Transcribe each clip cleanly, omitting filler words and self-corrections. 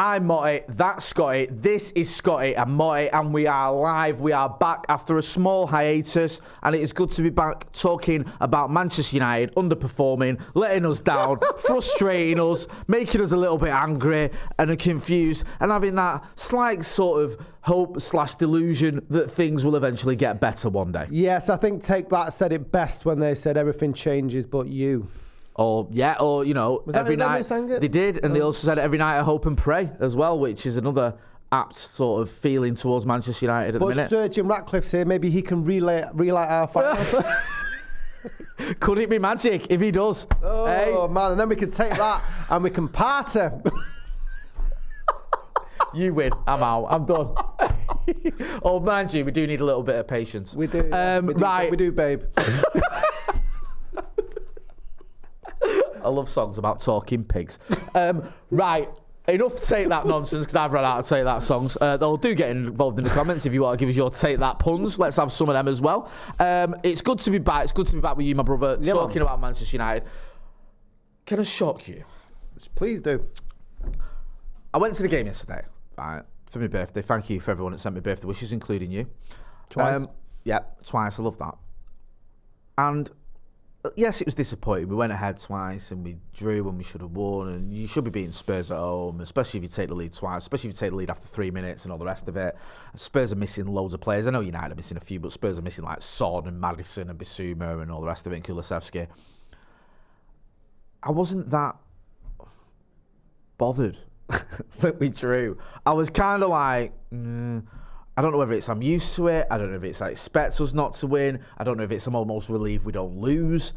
I'm Motty, that's Scotty, this is Scotty and Motty, and we are live. We are back after a small hiatus, and it is good to be back talking about Manchester United underperforming, letting us down, frustrating us, making us a little bit angry and confused, and having that slight sort of hope/delusion that things will eventually get better one day. Yes, I think Take That said it best when they said everything changes but you. Or you know, every night they did, and they also said every night I hope and pray as well, which is another apt sort of feeling towards Manchester United at the minute. But Sir Jim Ratcliffe's here, maybe he can relight our fire. Could it be magic if he does? Oh hey? Man, and then we can take that and we can party. You win. I'm out. I'm done. Oh, mind you, we do need a little bit of patience. We do. We do, babe. I love songs about talking pigs. Right, enough to Take That nonsense, because I've run out of Take That songs. They'll do get involved in the comments if you want to give us your Take That puns. Let's have some of them as well. It's good to be back. It's good to be back with you, my brother, talking about Manchester United. Can I shock you? Please do. I went to the game yesterday, right, for my birthday. Thank you for everyone that sent me birthday wishes, including you. Twice? Yeah, twice. I love that. And yes, it was disappointing. We went ahead twice and we drew when we should have won. And you should be beating Spurs at home, especially if you take the lead twice, especially if you take the lead after 3 minutes and all the rest of it. Spurs are missing loads of players. I know United are missing a few, but Spurs are missing like Son and Maddison and Bissouma and all the rest of it, and Kulusevski. I wasn't that bothered that we drew. I was kind of like, I don't know whether it's I'm used to it. I don't know if it's like expects us not to win. I don't know if it's I'm almost relieved we don't lose.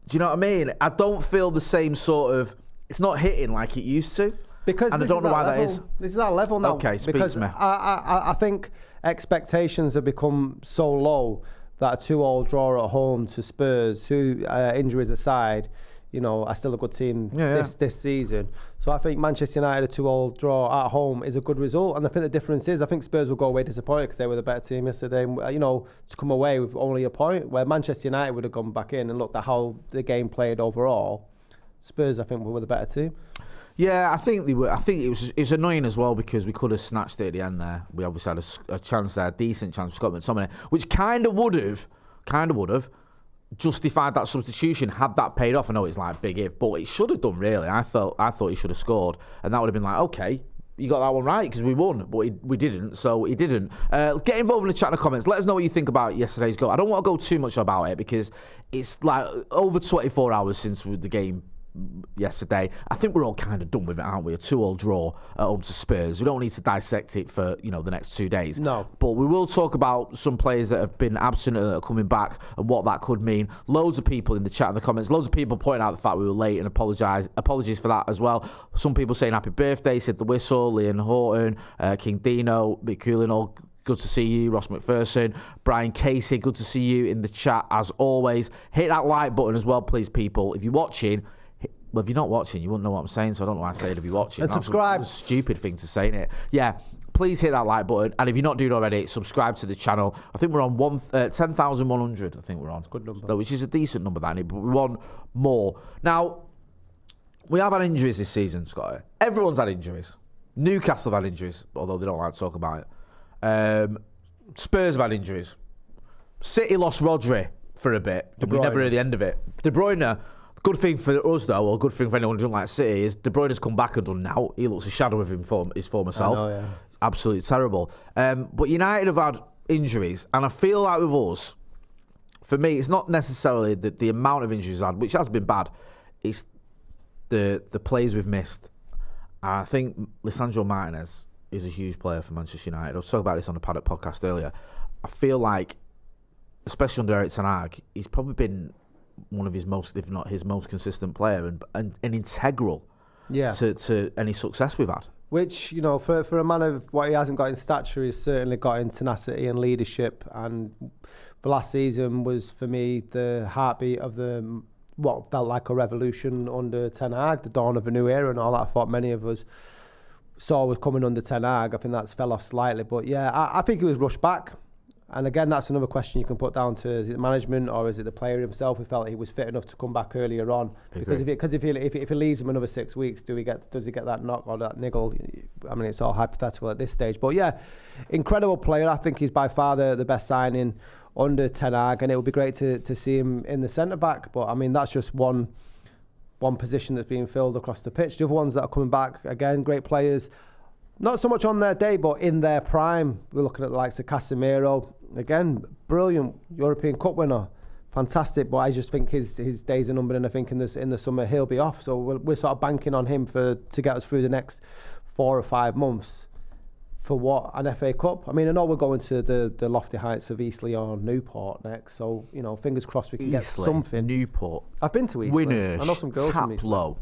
Do you know what I mean? I don't feel the same sort of, it's not hitting like it used to. Because and I don't know why that is. This is our level now. Okay, speak because to me. I think expectations have become so low that a 2-2 draw at home to Spurs, who injuries aside, you know, are still a good team this season. So I think Manchester United, a 2-2 draw at home is a good result. And I think the difference is, I think Spurs will go away disappointed because they were the better team yesterday. And, you know, to come away with only a point, where Manchester United would have gone back in and looked at how the game played overall. Spurs, I think, were the better team. Yeah, I think they were. I think it was annoying as well because we could have snatched it at the end there. We obviously had a chance there, a decent chance for Scott McTominay, which kind of would have justified that substitution had that paid off. I know it's like big if, but it should have done really. I thought he should have scored, and that would have been like, okay, you got that one right because we won, but we didn't, so he didn't. Get involved in the chat in the comments. Let us know what you think about yesterday's goal. I don't want to go too much about it because it's like over 24 hours since the game yesterday. I think we're all kind of done with it, aren't we? A 2-2 draw at home to Spurs. We don't need to dissect it for the next 2 days. No. But we will talk about some players that have been absent and are coming back and what that could mean. Loads of people in the chat in the comments. Loads of people pointing out the fact we were late and apologies for that as well. Some people saying happy birthday, said the whistle, Leon Horton, King Dino, Big Coolin, all good to see you. Ross McPherson, Brian Casey, good to see you in the chat as always. Hit that like button as well, please, people. If you're watching, well, if you're not watching, you wouldn't know what I'm saying, so I don't know why I say it if you're watching. And subscribe. That's a stupid thing to say, innit? Yeah, please hit that like button. And if you're not doing already, subscribe to the channel. I think we're on 10,100, I think we're on. Good number. Which is a decent number, that, but we want more. Now, we have had injuries this season, Scott. Everyone's had injuries. Newcastle have had injuries, although they don't like to talk about it. Spurs have had injuries. City lost Rodri for a bit, and we never heard the end of it. De Bruyne... Good thing for us, though, or good thing for anyone who doesn't like City, is De Bruyne's come back and done now. He looks a shadow of his former self. I know, yeah. Absolutely terrible. But United have had injuries, and I feel like with us, for me, it's not necessarily the amount of injuries we've had, which has been bad. It's the players we've missed. And I think Lisandro Martinez is a huge player for Manchester United. I was talking about this on the Paddock podcast earlier. I feel like, especially under Erik Ten Hag, he's probably been one of his most, if not his most consistent player and integral to any success we've had. Which, you know, for a man of what he hasn't got in stature, he's certainly got in tenacity and leadership. And the last season was, for me, the heartbeat of what felt like a revolution under Ten Hag, the dawn of a new era and all that. I thought many of us saw was coming under Ten Hag. I think that's fell off slightly. But yeah, I think he was rushed back. And again, that's another question you can put down to, is it management or is it the player himself who felt he was fit enough to come back earlier on? Because if he leaves him another 6 weeks, does he get that knock or that niggle? I mean, it's all hypothetical at this stage. But yeah, incredible player. I think he's by far the best signing under Ten Hag, and it would be great to see him in the centre-back. But I mean, that's just one position that's being filled across the pitch. The other ones that are coming back, again, great players. Not so much on their day, but in their prime. We're looking at the likes of Casemiro. Again, brilliant European Cup winner. Fantastic, but I just think his days are numbered, and I think in the summer he'll be off. So we're sort of banking on him to get us through the next 4 or 5 months. For what? An FA Cup? I mean, I know we're going to the lofty heights of Eastleigh or Newport next, so, fingers crossed we can get something. Newport. I've been to Eastleigh. Winnersh, I know some girls from Eastleigh. Taplow,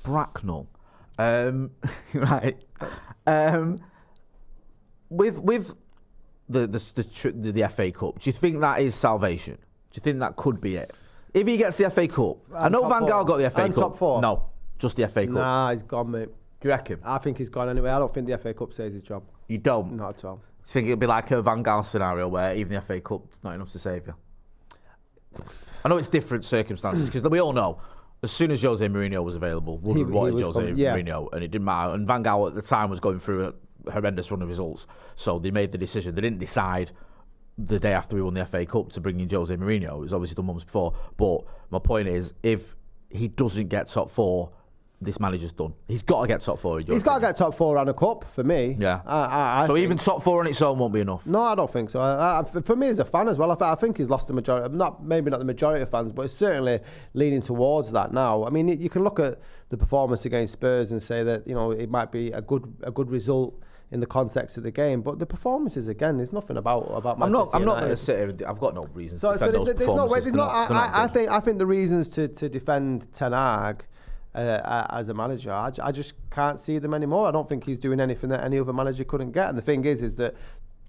Bracknell. Right. With the FA Cup, do you think that is salvation? Do you think that could be it? If he gets the FA Cup, I know Van Gaal got the FA Cup. Top 4? No, just the FA Cup. Nah, he's gone, mate. Do you reckon? I think he's gone anyway. I don't think the FA Cup saves his job. You don't? Not at all. Do you think it'll be like a Van Gaal scenario where even the FA Cup's not enough to save you? I know it's different circumstances, because we all know as soon as Jose Mourinho was available, we wanted Jose Mourinho, and it didn't matter. And Van Gaal at the time was going through a horrendous run of results, so they made the decision. They didn't decide the day after we won the FA Cup to bring in Jose Mourinho. It was obviously done months before. But my point is, if he doesn't get top 4, this manager's done. He's got to get top 4. He's got to get top 4 and a cup for me. Yeah. So even top 4 on its own won't be enough. No, I don't think so. For me as a fan as well, I think he's lost the majority. Maybe not the majority of fans, but it's certainly leaning towards that now. I mean, you can look at the performance against Spurs and say that it might be a good result in the context of the game, but the performances again, there's nothing about. I'm not going to sit here. I've got no reasons to defend those performances. I think the reasons to defend Ten Hag as a manager, I just can't see them anymore. I don't think he's doing anything that any other manager couldn't get. And the thing is that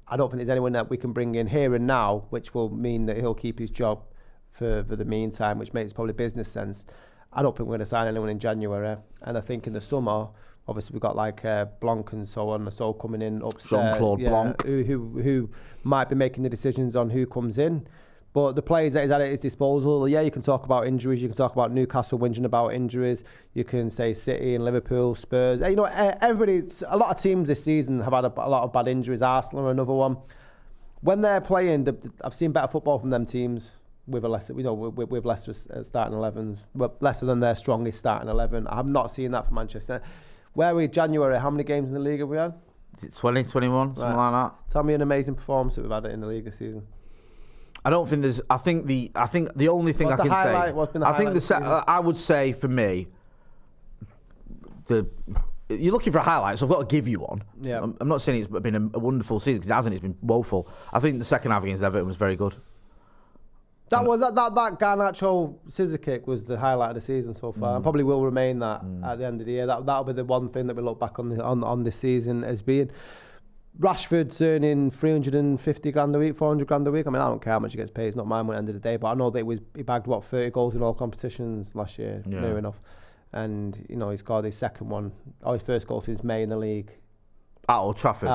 I don't think there's anyone that we can bring in here and now, which will mean that he'll keep his job for the meantime, which makes probably business sense. I don't think we're going to sign anyone in January. And I think in the summer, obviously we've got like Blanc and so on, so coming in upstairs. Jean-Claude Blanc. Who might be making the decisions on who comes in. But the players that he's at his disposal, you can talk about injuries. You can talk about Newcastle whinging about injuries. You can say City and Liverpool, Spurs. Everybody, a lot of teams this season have had a lot of bad injuries. Arsenal are another one. When they're playing, I've seen better football from them teams with Leicester starting 11s, lesser than their strongest starting 11. I have not seen that for Manchester. Where are we January? How many games in the league have we had? Is it 20, 21, something like that? Tell me an amazing performance that we've had in the league this season. I don't think there's. I think the only thing What's I can highlight? say. What's been the I think I would say for me, you're looking for a highlight, so I've got to give you one. Yeah. I'm not saying it's been a wonderful season, because it hasn't. It's been woeful. I think the second half against Everton was very good. That Garnacho scissor kick was the highlight of the season so far, and probably will remain that at the end of the year. That'll be the one thing that we look back on this season as being. Rashford's earning 350 grand a week, 400 grand a week. I mean, I don't care how much he gets paid. It's not mine at the end of the day. But I know that he bagged 30 goals in all competitions last year, near enough. And he scored his second one, or his first goal since May in the league. At Old Trafford.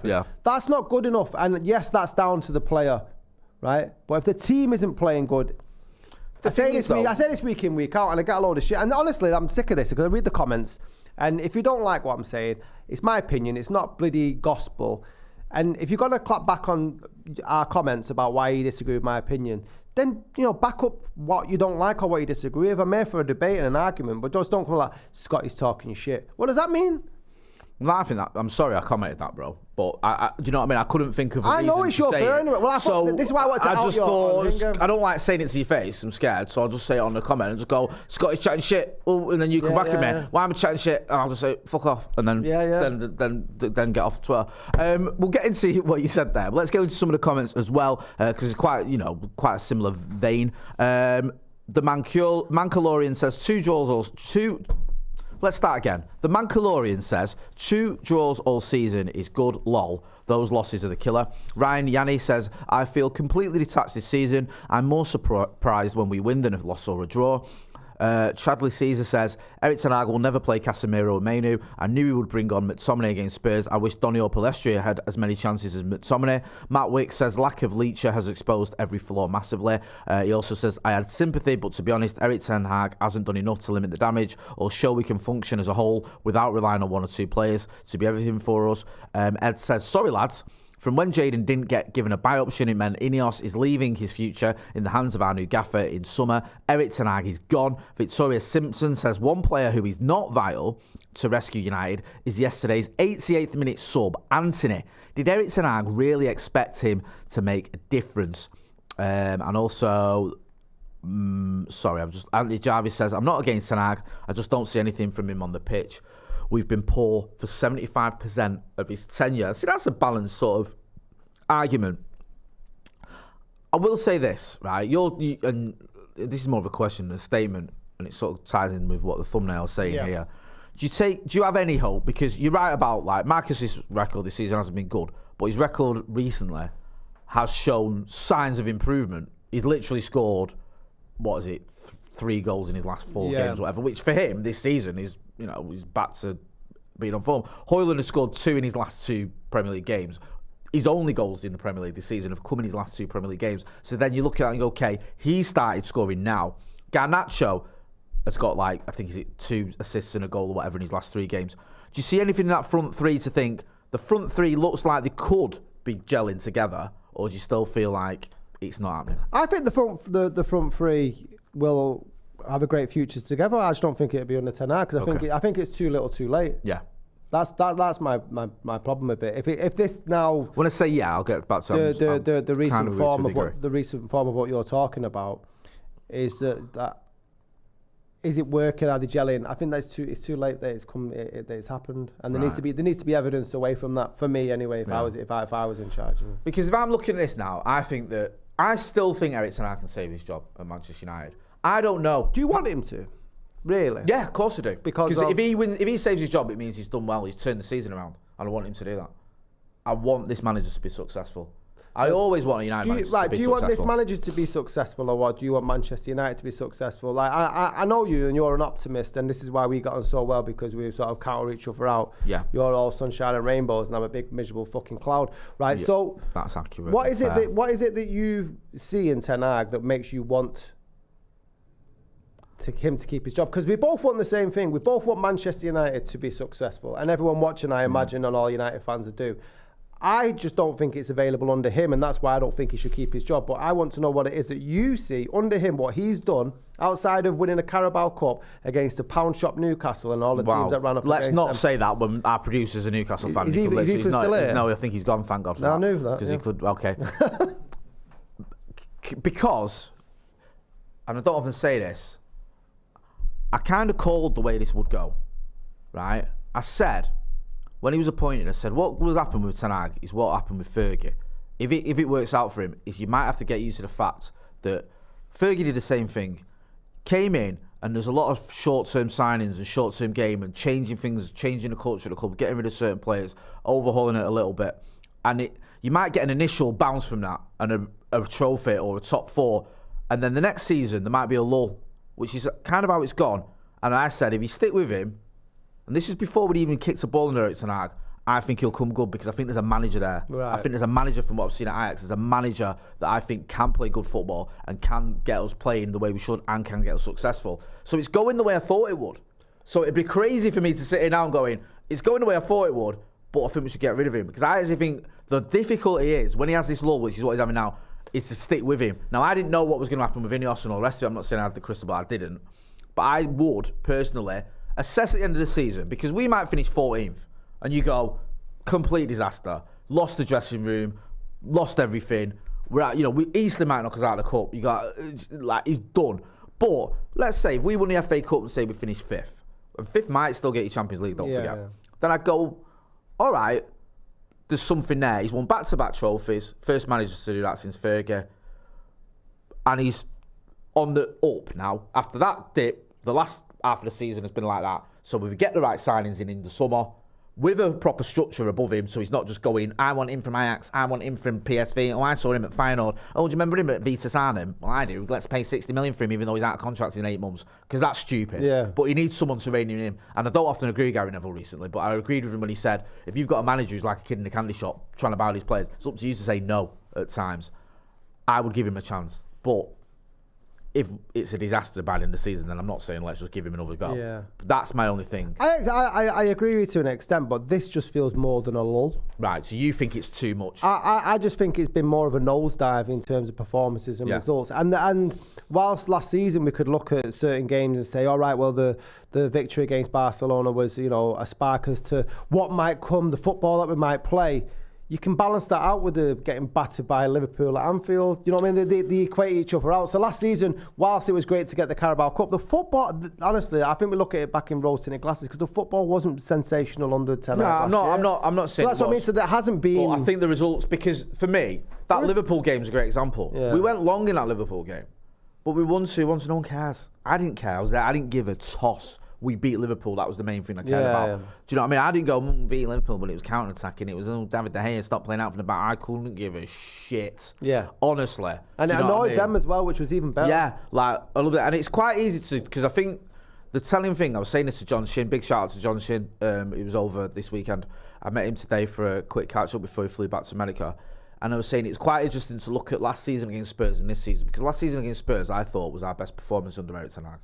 Yeah. That's not good enough. And yes, that's down to the player, right? But if the team isn't playing good, I say this week in, week out, and I get a load of shit. And honestly, I'm sick of this because I read the comments. And if you don't like what I'm saying, it's my opinion. It's not bloody gospel. And if you're going to clap back on our comments about why you disagree with my opinion, then, back up what you don't like or what you disagree with. I'm here for a debate and an argument, but just don't come like, Scotty's talking shit. What does that mean? Laughing that. I'm sorry I commented that, bro. But do you know what I mean? I couldn't think of a reason I know it's your burn. Well, this is why I want to out just thought, I don't like saying it to your face. I'm scared. So I'll just say it on the comment and just go, Scotty's chatting shit. Oh, and then you come back at me. Why am I chatting shit? And I'll just say, fuck off. And then then get off Twitter. We'll get into what you said there. But let's go into some of the comments as well, because it's quite a similar vein. The Mancalorian says Let's start again. The Mancalorian says 2 draws all season is good, lol. Those losses are the killer. Ryan Yanni says, I feel completely detached this season. I'm more surprised when we win than a loss or a draw. Chadley Caesar says, Erik ten Hag will never play Casemiro or Mainu. I knew he would bring on McTominay against Spurs. I wish Donny or Palestri had as many chances as McTominay. Matt Wick says, lack of Leacher has exposed every flaw massively. He also says, I had sympathy, but to be honest, Erik ten Hag hasn't done enough to limit the damage or show we can function as a whole without relying on one or two players to be everything for us. Ed says, sorry lads, from when Jadon didn't get given a buy option, it meant Ineos is leaving his future in the hands of our new gaffer in summer. Erik ten Hag is gone. Victoria Simpson says one player who is not vital to rescue United is yesterday's 88th minute sub, Anthony. Did Erik ten Hag really expect him to make a difference? And also, Anthony Jarvis says, I'm not against ten Hag. I just don't see anything from him on the pitch. We've been poor for 75% of his tenure. See, that's a balanced sort of argument. I will say this, right? And this is more of a question than a statement, and it sort of ties in with what the thumbnail's saying here. Do you have any hope? Because you're right about, like, Marcus's record this season hasn't been good, but his record recently has shown signs of improvement. He's literally scored, 3 goals in his last 4 games, whatever, which for him this season is, he's back to being on form. Højlund has scored 2 in his last 2 Premier League games. His only goals in the Premier League this season have come in his last 2 Premier League games. So then you look at it and go, okay, he started scoring now. Garnacho has got, I think, is it 2 assists and a goal or whatever in his last 3 games. Do you see anything in that front 3 to think the front 3 looks like they could be gelling together, or do you still feel like it's not happening? I think the front 3 will have a great future together. I just don't think it'll be under ten Hag because I think it's too little, too late. Yeah, that's my problem with it. If this now, when I say I'll get back to the recent form of what you're talking about is that is it working? Are they gelling? I think it's too late that it's happened, and there needs to be evidence away from that for me anyway. If I was in charge, because if I'm looking at this now, I still think Erik ten Hag can save his job at Manchester United. I don't know. Do you want him to? Really? Yeah, of course I do. Because if he saves his job, it means he's done well. He's turned the season around. And I want him to do that. I want this manager to be successful. I always want a United manager to be successful. Do you want this manager to be successful, or what? Do you want Manchester United to be successful? I know you, and you're an optimist, and this is why we got on so well, because we sort of counter each other out. Yeah. You're all sunshine and rainbows, and I'm a big miserable fucking cloud, right? Yeah, so that's accurate. What is it that you see in ten Hag that makes you want him to keep his job? Because we both want the same thing. We both want Manchester United to be successful, and everyone watching, I imagine, and all United fans do. I just don't think it's available under him, and that's why I don't think he should keep his job. But I want to know what it is that you see under him, what he's done outside of winning a Carabao Cup against a pound shop Newcastle and all the teams that ran up Let's against not them. Say that when our producer's a Newcastle fan. Is he still here? No, I think he's gone, thank God for that. I knew that. Because he could, okay. Because, and I don't often say this, I kind of called the way this would go, right? I said, when he was appointed, I said, what will happen with ten Hag is what happened with Fergie. If it works out for him, is you might have to get used to the fact that Fergie did the same thing, came in, and there's a lot of short-term signings and short-term game and changing things, changing the culture of the club, getting rid of certain players, overhauling it a little bit. And you might get an initial bounce from that and a trophy or a top 4, and then the next season there might be a lull, which is kind of how it's gone. And I said, if you stick with him, and this is before we even kicked a ball in Erik ten Hag, I think he'll come good because I think there's a manager there. Right. I think there's a manager from what I've seen at Ajax. There's a manager that I think can play good football and can get us playing the way we should and can get us successful. So it's going the way I thought it would. So it'd be crazy for me to sit here now and going, it's going the way I thought it would, but I think we should get rid of him. Because I actually think the difficulty is, when he has this lull, which is what he's having now, is to stick with him. Now, I didn't know what was going to happen with Ineos and all the rest of it. I'm not saying I had the crystal ball, I didn't. But I would, personally, assess at the end of the season, because we might finish 14th, and you go, complete disaster, lost the dressing room, lost everything. We're at, we Eastleigh might knock us out of the cup. You got, he's done. But let's say if we won the FA Cup and say we finished 5th, and 5th might still get you Champions League, don't forget. Yeah. Then I'd go, all right, there's something there. He's won back-to-back trophies, first manager to do that since Fergie, and he's on the up now. After that dip, the last half of the season has been like that. So if we get the right signings in the summer, with a proper structure above him, so he's not just going, I want him from Ajax, I want him from PSV, oh, I saw him at Feyenoord, oh, do you remember him at Vitesse Arnhem? Well, I do, let's pay 60 million for him even though he's out of contract in 8 months, because that's stupid. Yeah. But he needs someone to rein him in, and I don't often agree with Gary Neville recently, but I agreed with him when he said, if you've got a manager who's like a kid in a candy shop trying to buy these players, it's up to you to say no at times. I would give him a chance, but if it's a disaster by the end of the season, then I'm not saying let's just give him another go. Yeah. But that's my only thing. I agree with you to an extent, but this just feels more than a lull. Right, so you think it's too much? I just think it's been more of a nosedive in terms of performances and results. And whilst last season we could look at certain games and say, all right, well, the victory against Barcelona was, a spark as to what might come, the football that we might play. You can balance that out with the getting battered by Liverpool at Anfield. You know what I mean? They equate each other out. So last season, whilst it was great to get the Carabao Cup, the football, honestly, I think we look at it back in rose-tinted glasses because the football wasn't sensational under 10. No, I'm not saying. So that's what I mean. So there hasn't been. But I think the results, because for me, that Liverpool game is a great example. Yeah. We went long in that Liverpool game, but we won 2-1. No one cares. I didn't care. I was there. I didn't give a toss. We beat Liverpool. That was the main thing I cared about. Yeah. Do you know what I mean? I didn't go beat Liverpool, but it was counter-attacking. It was David De Gea stopped playing out from the back. I couldn't give a shit. Yeah. Honestly. And it annoyed them as well, which was even better. Yeah. Like, I love it. And it's quite easy to, because I think the telling thing, I was saying this to John Shin, big shout out to John Shin. He was over this weekend. I met him today for a quick catch-up before he flew back to America. And I was saying it's quite interesting to look at last season against Spurs and this season, because last season against Spurs, I thought, was our best performance under Erik Ten Hag.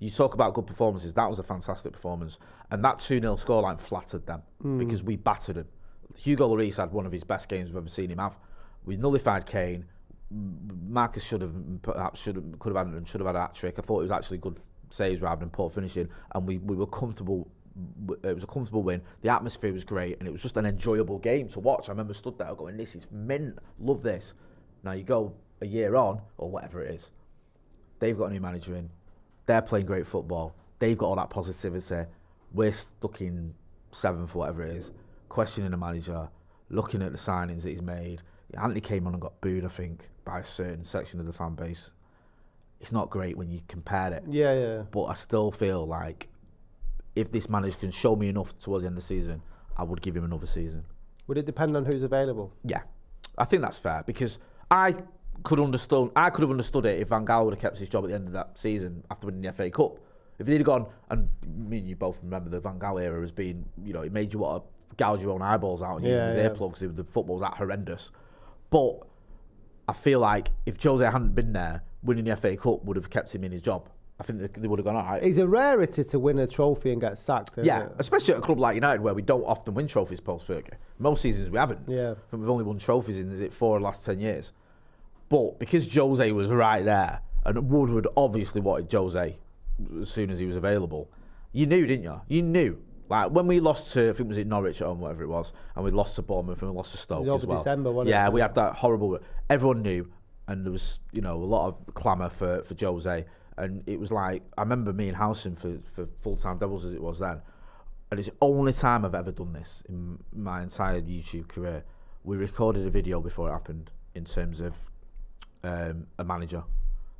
You talk about good performances, that was a fantastic performance. And that 2-0 scoreline flattered them because we battered them. Hugo Lloris had one of his best games we've ever seen him have. We nullified Kane. Marcus could have had a hat-trick. I thought it was actually good saves rather than poor finishing. And we were comfortable. It was a comfortable win. The atmosphere was great. And it was just an enjoyable game to watch. I remember stood there going, this is mint. Love this. Now you go a year on, or whatever it is. They've got a new manager in. They're playing great football. They've got all that positivity. We're stuck in 7th, whatever it is, questioning the manager, looking at the signings that he's made. Anthony came on and got booed, I think, by a certain section of the fan base. It's not great when you compare it. Yeah. But I still feel like if this manager can show me enough towards the end of the season, I would give him another season. Would it depend on who's available? Yeah. I think that's fair, because I could have understood it if Van Gaal would have kept his job at the end of that season after winning the FA Cup. If he'd have gone, and me and you both remember the Van Gaal era as being, it made you want to gouge your own eyeballs out and use them as earplugs. The football was that horrendous. But I feel like if Jose hadn't been there, winning the FA Cup would have kept him in his job. I think they would have gone, all right. It's a rarity to win a trophy and get sacked. Yeah, it? Especially at a club like United where we don't often win trophies post-Fergie. Most seasons we haven't. Yeah. I think we've only won trophies in 4 of the last 10 years. But because Jose was right there, and Woodward obviously wanted Jose as soon as he was available, you knew, didn't you? You knew. Like when we lost to, I think was it Norwich at home, whatever it was, and we lost to Bournemouth and we lost to Stoke as well. December, wasn't it? Yeah, we had that horrible. Everyone knew, and there was a lot of clamour for Jose, and it was like I remember me and Howson for Full-Time Devils as it was then, and it's the only time I've ever done this in my entire YouTube career. We recorded a video before it happened in terms of a manager.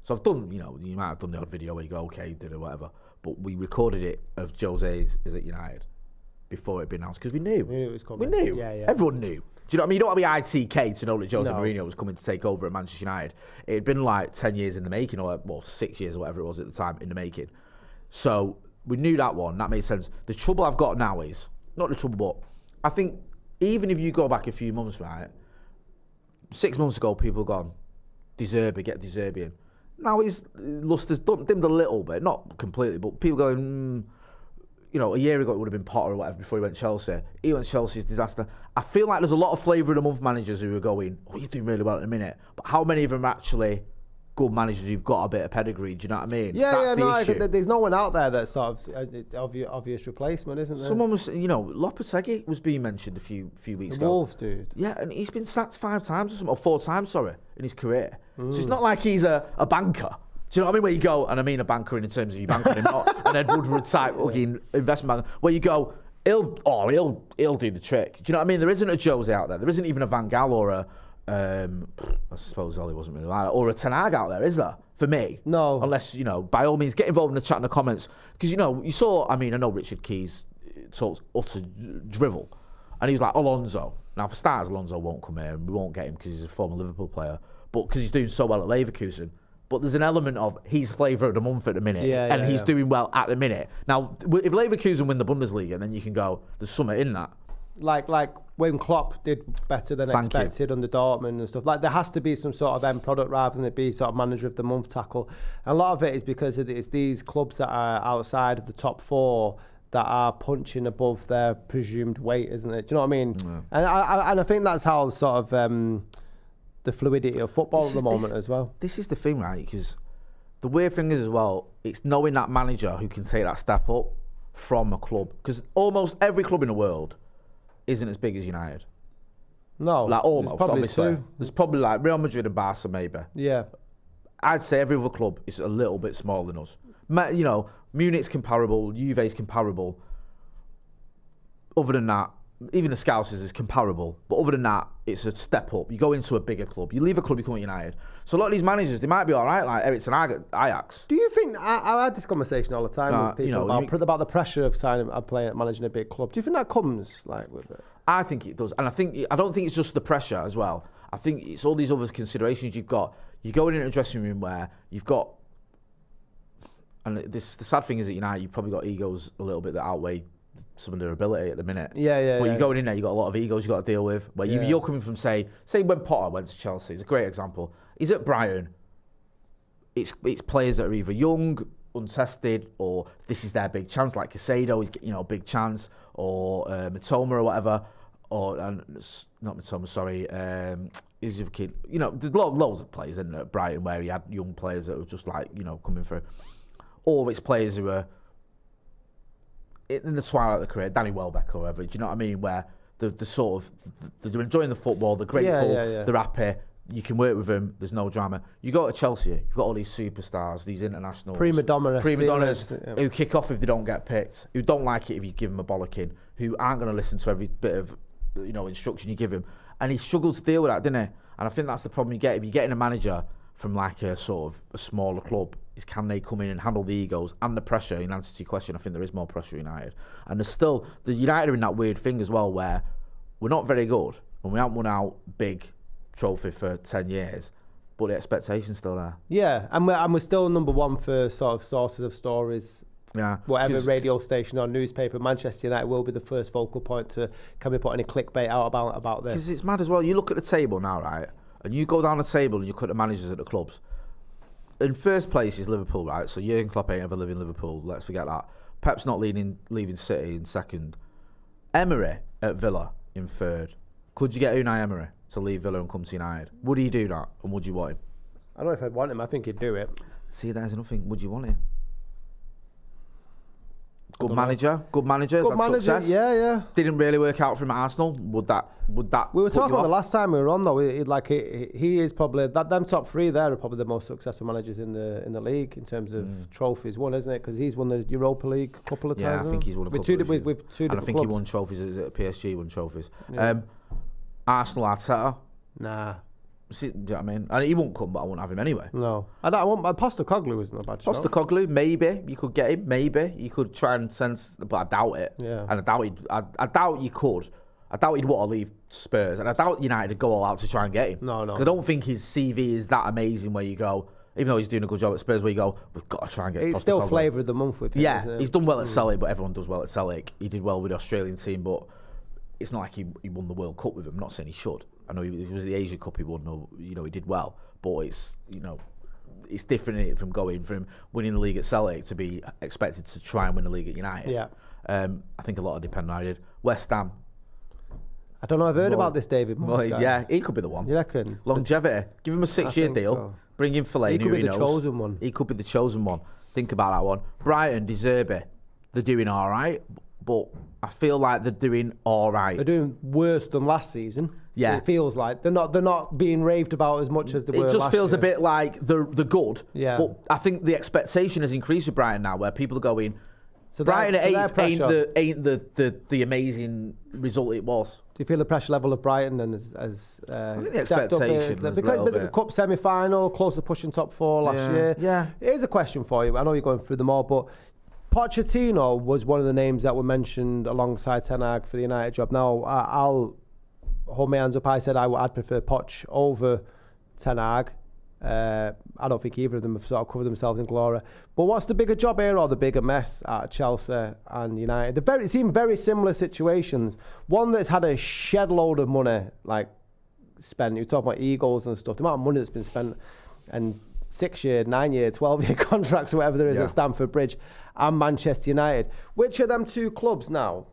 So I've done, you might have done the odd video where you go, okay, did it, whatever. But we recorded it of Jose's is at United before it had been announced because we knew. We knew it was coming. We knew. Yeah. Everyone knew. Do you know what I mean? You don't want to be ITK to know that Jose Mourinho was coming to take over at Manchester United. It had been like 10 years in the making, or 6 years or whatever it was at the time in the making. So we knew that one. That made sense. The trouble I've got now is, not the trouble, but I think even if you go back a few months, right, 6 months ago, people gone, get De Zerbi in. Now his lust has dimmed a little bit, not completely, but people going, a year ago it would have been Potter or whatever before he went to Chelsea. He went to Chelsea's disaster. I feel like there's a lot of flavour of the month managers who are going, he's doing really well in a minute. But how many of them are actually good managers who've got a bit of pedigree? Do you know what I mean? There's no one out there that's sort of obvious replacement, isn't there? Someone was, Lopetegui was being mentioned a few weeks ago. Wolves, dude. Yeah, and he's been sacked 5 times or something, or 4 times, in his career. So it's not like he's a banker. Do you know what I mean? Where you go, and I mean a banker in terms of you banking him, not an Ed Woodward type looking investment banker, where you go, he'll do the trick. Do you know what I mean? There isn't a Jose out there. There isn't even a Van Gaal or a I suppose Ollie wasn't really like that, or a Ten Hag out there, is there? For me, no. Unless by all means, get involved in the chat in the comments, because you saw. I mean, I know Richard Keys talks utter drivel. And he was like, Alonso. Now, for starters, Alonso won't come here, and we won't get him because he's a former Liverpool player, but because he's doing so well at Leverkusen. But there's an element of he's flavour of the month at the minute, and he's doing well at the minute. Now, if Leverkusen win the Bundesliga, then you can go, there's something in that. Like when Klopp did better than expected under Dortmund and stuff. Like, there has to be some sort of end product rather than it be sort of manager of the month tackle. And a lot of it is because it's these clubs that are outside of the top 4 that are punching above their presumed weight, isn't it? Do you know what I mean? Yeah. And I think that's how sort of the fluidity of football at the moment as well. This is the thing, right? Because the weird thing is as well, it's knowing that manager who can take that step up from a club. Because almost every club in the world isn't as big as United. No. Like almost, obviously. There's probably like Real Madrid and Barca maybe. Yeah. I'd say every other club is a little bit smaller than us. You know, Munich's comparable, Juve's comparable. Other than that, even the Scousers is comparable. But other than that, it's a step up. You go into a bigger club. You leave a club, you come at United. So a lot of these managers, they might be all right, like Erik and Ajax. Do you think, I had this conversation all the time with people about the pressure of managing a big club. Do you think that comes like with it? I think it does. And I don't think it's just the pressure as well. I think it's all these other considerations you've got. You're going into a dressing room where you've got, and the sad thing is at United, you've probably got egos a little bit that outweigh some of their ability at the minute. But you're going in there, you've got a lot of egos you've got to deal with. Where you're coming from, say when Potter went to Chelsea, it's a great example. He's at Brighton. It's players that are either young, untested, or this is their big chance, like Casado, he's getting a big chance, or Matoma or whatever, not Matoma, sorry, he's a kid. There's loads of players in at Brighton where he had young players that were just like, coming through. Or it's players who are in the twilight of their career, Danny Welbeck or whatever, do you know what I mean? Where they're enjoying the football, they're grateful, they're happy, you can work with them, there's no drama. You go to Chelsea, you've got all these superstars, these internationals. Prima donnas who kick off if they don't get picked, who don't like it if you give them a bollocking, who aren't going to listen to every bit of instruction you give him. And he struggled to deal with that, didn't he? And I think that's the problem you get if you're getting a manager from like a sort of a smaller club, is can they come in and handle the egos and the pressure? In answer to your question, I think there is more pressure at United. And there's still, the United are in that weird thing as well where we're not very good and we haven't won out big trophy for 10 years, but the expectation's still there. Yeah, and we're still number one for sort of sources of stories. Yeah, whatever radio station or newspaper, Manchester United will be the first focal point to, can we put any clickbait out about this? Because it's mad as well. You look at the table now, right? And you go down the table and you look at the managers at the clubs. In first place is Liverpool, right? So Jurgen Klopp ain't ever living Liverpool. Let's forget that. Pep's not leaving City in second. Emery at Villa in third. Could you get Unai Emery to leave Villa and come to United? Would he do that? And would you want him? I don't know if I'd want him. I think he'd do it. See, there's nothing. Would you want him? Good manager, success. Yeah. Didn't really work out for him at Arsenal. Would that? We were talking about the last time we were on though. He is probably them top 3 there are probably the most successful managers in the league in terms of trophies won, isn't it? Because he's won the Europa League a couple of times. Yeah, I think he's won a couple with two different and I think clubs. he won trophies at PSG. Won trophies. Yeah. Arsenal Arteta. Nah. See, do you know what I mean? And he won't come, but I won't have him anyway. No. I want Postecoglou isn't a bad shot. Postecoglou, maybe you could get him. Maybe you could try and sense, but I doubt it. Yeah. And I doubt you could. I doubt he'd want to leave Spurs, and I doubt United would go all out to try and get him. No. Because I don't think his CV is that amazing. Where you go, even though he's doing a good job at Spurs, where you go, we've got to try and get. It's still flavour of the month with him. Yeah, isn't it? He's done well at Celtic, but everyone does well at Celtic. He did well with the Australian team, but it's not like he won the World Cup with them. I'm not saying he should. I know it was the Asia Cup he won. He did well, but it's different from going from winning the league at Celtic to be expected to try and win the league at United. Yeah, I think a lot of depend on how he did. West Ham. I don't know. I've heard about this David Moyes guy. Yeah, he could be the one. You reckon? Longevity. Give him a 6-year deal. So. Bring in Fellaini. He could be the chosen one. He could be the chosen one. Think about that one. Brighton, De Zerbi. They're doing all right, but I feel like they're doing all right. They're doing worse than last season. Yeah, it feels like they're not being raved about as much as they were last year. It just feels a bit like they're good. Yeah, but I think the expectation has increased with Brighton now, where people are going. So Brighton at 8th ain't the amazing result it was. Do you feel the pressure level of Brighton then as I think the expectation was because the cup semi-final, close to pushing top 4 last year. Yeah. Here's a question for you. I know you're going through them all, but Pochettino was one of the names that were mentioned alongside Ten Hag for the United job. Now, I'll hold my hands up. I said I'd prefer Poch over Ten Hag. I don't think either of them have sort of covered themselves in glory. But what's the bigger job here or the bigger mess at Chelsea and United? It seem very similar situations. One that's had a shed load of money like spent. You talk about Eagles and stuff. The amount of money that's been spent and 6-year, 9-year, 12-year contracts or whatever there is at Stamford Bridge and Manchester United. Which of them two clubs now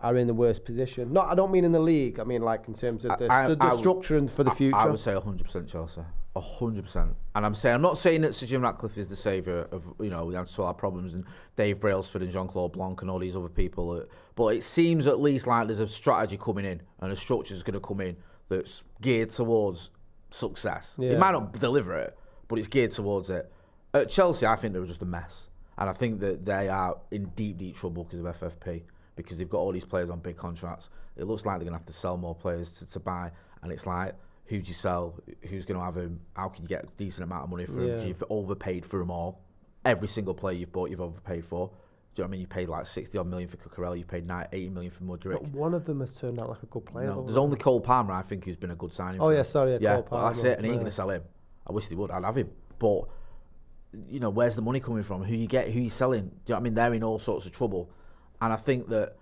are in the worst position? I don't mean in the league. I mean like in terms of the structure and for the future. I would say 100% Chelsea. 100%. And I'm not saying that Sir Jim Ratcliffe is the saviour of, the answer to all our problems, and Dave Brailsford and Jean-Claude Blanc and all these other people. But it seems at least like there's a strategy coming in and a structure is going to come in that's geared towards success. Yeah. It might not deliver it, but it's geared towards it. At Chelsea, I think they were just a mess. And I think that they are in deep, deep trouble because of FFP, because they've got all these players on big contracts. It looks like they're going to have to sell more players to buy. And it's like, who do you sell? Who's going to have him? How can you get a decent amount of money for him? You've overpaid for them all. Every single player you've bought, you've overpaid for. Do you know what I mean? You paid like 60-odd million for Cucurella. You paid 80 million for Mudryk. But one of them has turned out like a good player. No, there's only Cole Palmer, I think, who's been a good signing. Oh, yeah, sorry. Cole Palmer. That's it. And he ain't going to sell him. I wish they would. I'd have him. But, where's the money coming from? Who you get? Who you selling? Do you know what I mean? They're in all sorts of trouble. And I think that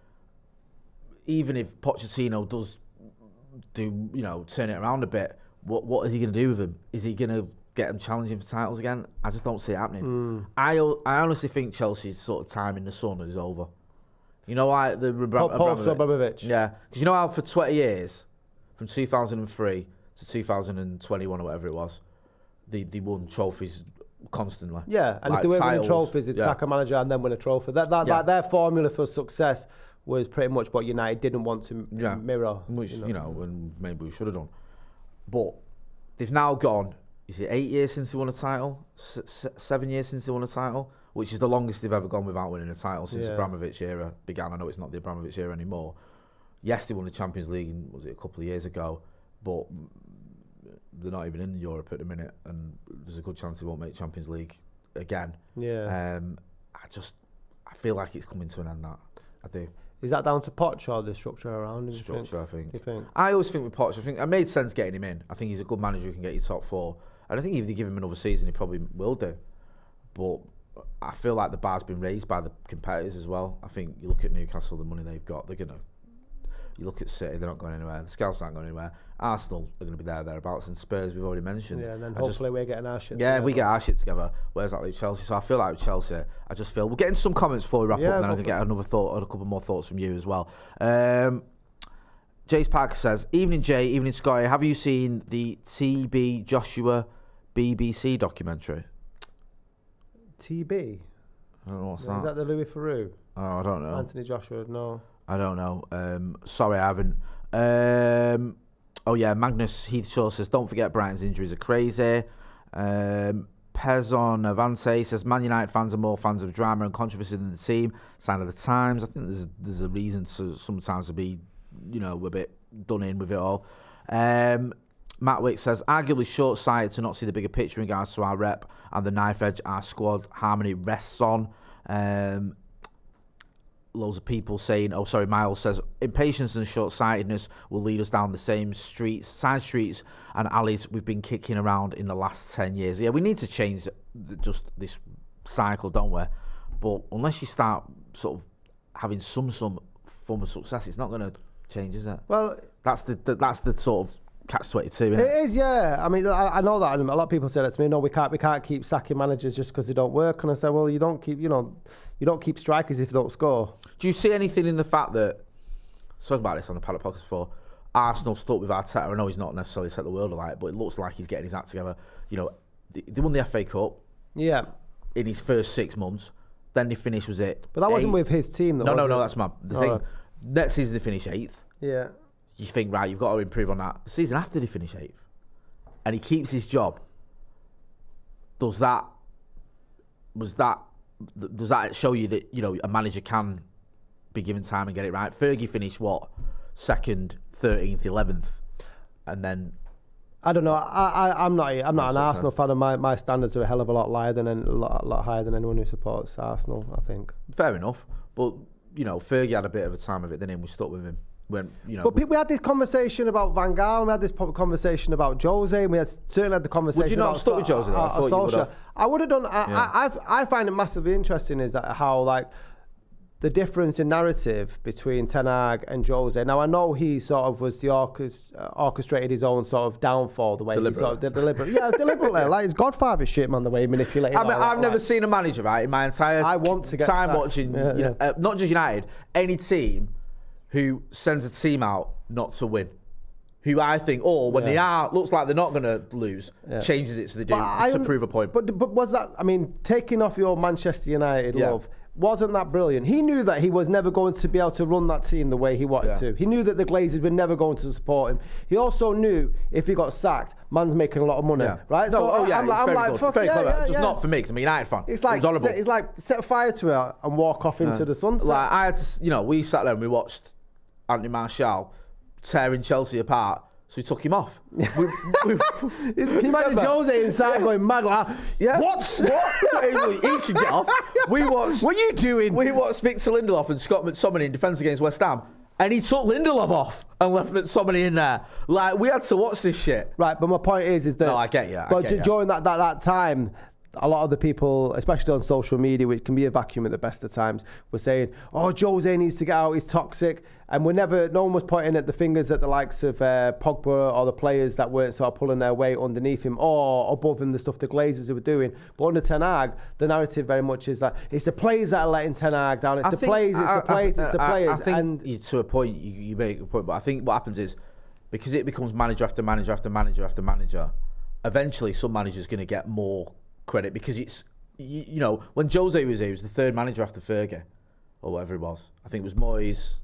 even if Pochettino does turn it around a bit, what is he going to do with him? Is he going to get him challenging for titles again? I just don't see it happening. I honestly think Chelsea's sort of time in the sun is over. Like the Abramovich. Yeah, because how for 20 years, from 2003 to 2021 or whatever it was, they won trophies constantly. Yeah, and if they weren't winning trophies, they'd sack a manager and then win a trophy. That their formula for success was pretty much what United didn't want to mirror. Which, and maybe we should have done. But they've now gone, is it 8 years since they won a title? 7 years since they won a title? Which is the longest they've ever gone without winning a title since the Abramovich era began. I know it's not the Abramovich era anymore. Yes, they won the Champions League, was it a couple of years ago? But they're not even in Europe at the minute, and there's a good chance they won't make Champions League again. Yeah. I feel like it's coming to an end, that. I do. Is that down to Poch or the structure around him? Structure, I think. You think? I always think with Poch, I think it made sense getting him in. I think he's a good manager who can get you top four. And I think if they give him another season, he probably will do. But I feel like the bar's been raised by the competitors as well. I think you look at Newcastle, the money they've got, they're going to... You look at City, they're not going anywhere. The Scouts aren't going anywhere. Arsenal are going to be thereabouts. And Spurs, we've already mentioned. Yeah, and then hopefully we're getting our shit together. Yeah, if we get our shit together, where's that leave Chelsea? So I feel like with Chelsea, I just feel... We'll get into some comments before we wrap up, and then I can get another thought or a couple more thoughts from you as well. Jace Parker says, evening Jay, evening Scotty, have you seen the TB Joshua BBC documentary? TB? I don't know what's that. Is that the Louis Theroux? Oh, I don't know. Anthony Joshua, no. I don't know. Sorry, I haven't. Magnus Heath Shaw says, don't forget Brighton's injuries are crazy. Pezon Avante says, Man United fans are more fans of drama and controversy than the team. Sign of the times. I think there's a reason to sometimes to be, a bit done in with it all. Matt Wick says, arguably short-sighted to not see the bigger picture in regards to our rep and the knife edge our squad harmony rests on. Loads of people saying, Miles says, impatience and short-sightedness will lead us down the same side streets and alleys we've been kicking around in the last 10 years. Yeah, we need to change just this cycle, don't we? But unless you start sort of having some form of success, it's not going to change, is it? Well, that's the sort of catch-22, isn't it? It is, yeah. I mean, I know that, and a lot of people say that to me. No, we can't keep sacking managers just because they don't work. And I say, well, you don't keep strikers if they don't score. Do you see anything in the fact that, spoke about this on the Paddock podcast before, Arsenal stuck with Arteta? I know he's not necessarily set the world alight, but it looks like he's getting his act together. They won the FA Cup. Yeah. In his first 6 months. Then they finished, was it? But that wasn't with his team, though. No, that's the thing. Next season they finish 8th. Yeah. You think, right, you've got to improve on that. The season after they finish 8th, and he keeps his job. Does that show you that a manager can be given time and get it right? Fergie finished 2nd, 13th, 11th, and then I don't know. I'm not an Arsenal fan, and my standards are a hell of a lot higher than anyone who supports Arsenal, I think. Fair enough, but Fergie had a bit of a time of it. Then we stuck with him. But we had this conversation about Van Gaal, and we had this conversation about Jose, and we certainly had the conversation. Would you not have stuck with Jose? I thought you would have. I would have done. I find it massively interesting is that how the difference in narrative between Ten Hag and Jose. Now I know he sort of was the orchestrated his own sort of downfall the way he sort of deliberately like his Godfather shit, man. The way he manipulated. I've never seen a manager in my entire time watching not just United, any team who sends a team out not to win. Who I think, when they looks like they're not going to lose, changes it so they do to prove a point. But was that? I mean, taking off your Manchester United love. Wasn't that brilliant? He knew that he was never going to be able to run that team the way he wanted to. He knew that the Glazers were never going to support him. He also knew if he got sacked, man's making a lot of money, right? No, I'm like, fuck yeah, just not for me because I'm a United fan. It's like set fire to it and walk off into the sunset. Like I had to, we sat there and we watched Anthony Martial tearing Chelsea apart. So he took him off. Can you imagine Jose inside going mad like, what? So he can get off. What are you doing? We watched Victor Lindelof and Scott McTominay in defence against West Ham. And he took Lindelof off and left McTominay in there. Like, we had to watch this shit. Right, but my point is that... No, I get you. But during that time... A lot of the people, especially on social media, which can be a vacuum at the best of times, were saying, Jose needs to get out, he's toxic. And no one was pointing at the fingers at the likes of Pogba or the players that weren't sort of pulling their weight underneath him or above him, the stuff the Glazers were doing. But under Ten Hag, the narrative very much is that it's the players that are letting Ten Hag down. It's the players. I think to a point, you make a point, but I think what happens is, because it becomes manager after manager after manager after manager, eventually some manager's going to get more credit because it's, when Jose was here, he was the third manager after Fergie or whatever it was. I think it was Moyes,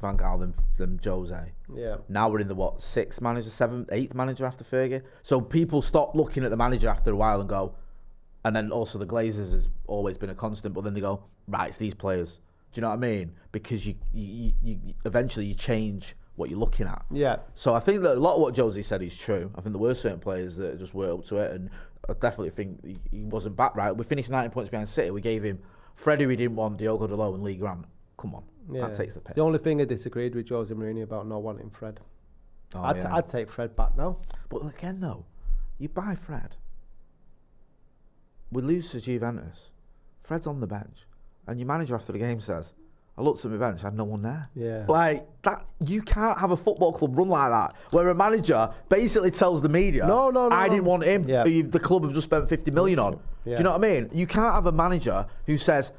Van Gaal, then Jose. Yeah. Now we're in the sixth manager, seventh, eighth manager after Fergie. So people stop looking at the manager after a while and go, and then also the Glazers has always been a constant, but then they go, right, it's these players. Do you know what I mean? Because you eventually you change what you're looking at. Yeah. So I think that a lot of what Jose said is true. I think there were certain players that just weren't up to it, and I definitely think he wasn't back right. We finished 19 points behind City. We gave him Freddie we didn't want, Diogo Dalot and Lee Grant. Come on. That takes the piss. The only thing I disagreed with Jose Mourinho about not wanting Fred. I'd take Fred back now. But again though, you buy Fred. We lose to Juventus. Fred's on the bench. And your manager after the game says, I looked at my bench, I had no one there. Yeah. Like, that, you can't have a football club run like that, where a manager basically tells the media, I didn't want him, who the club have just spent 50 million on. Yeah. Do you know what I mean? You can't have a manager who says,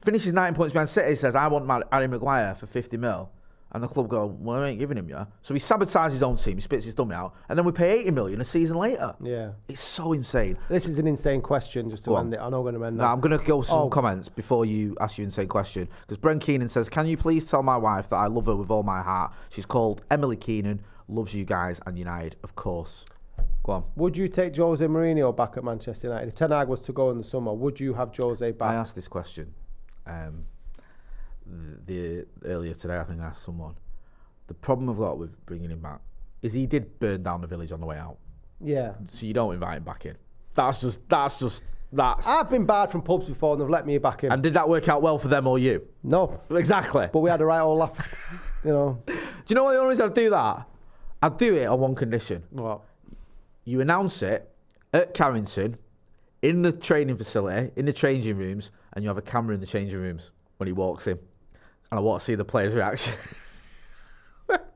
finishes 19 points behind City, says, I want Harry Maguire for 50 mil. And the club go, well, I ain't giving him, So he sabotages his own team, he spits his dummy out, and then we pay 80 million a season later. Yeah. It's so insane. This is an insane question, just to end it. I know we're going to end that. No, I'm going to go some comments before you ask your insane question. Because Brent Keenan says, can you please tell my wife that I love her with all my heart? She's called Emily Keenan, loves you guys and United, of course. Go on. Would you take Jose Mourinho back at Manchester United? If Ten Hag was to go in the summer, would you have Jose back? I asked this question earlier today. I think I asked someone. The problem I've got with bringing him back is he did burn down the village on the way out. Yeah. So you don't invite him back in. That's. I've been barred from pubs before and they've let me back in. And did that work out well for them or you? No. Exactly. But we had a right old laugh, Do you know what the only reason I'd do that? I'd do it on one condition. What? You announce it at Carrington, in the training facility, in the changing rooms, and you have a camera in the changing rooms when he walks in. And I want to see the players' reaction.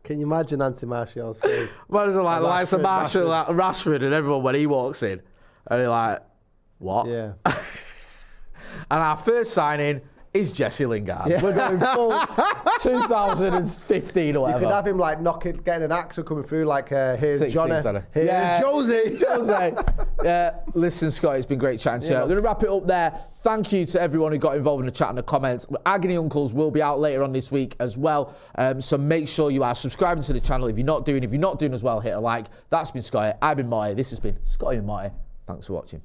Can you imagine Anthony Martial's face? Imagine like some Martial, like Rashford and everyone when he walks in. And they're like, what? Yeah. And our first signing is Jesse Lingard. Yeah. We're going full 2015 or whatever. You could have him getting an axe coming through here's Johnny. Here's Jose. Listen, Scott, it's been great chatting to you. I'm going to wrap it up there. Thank you to everyone who got involved in the chat and the comments. Agony Uncles will be out later on this week as well. So make sure you are subscribing to the channel. If you're not doing as well, hit a like. That's been Scotty. I've been Motty. This has been Scotty and Motty. Thanks for watching.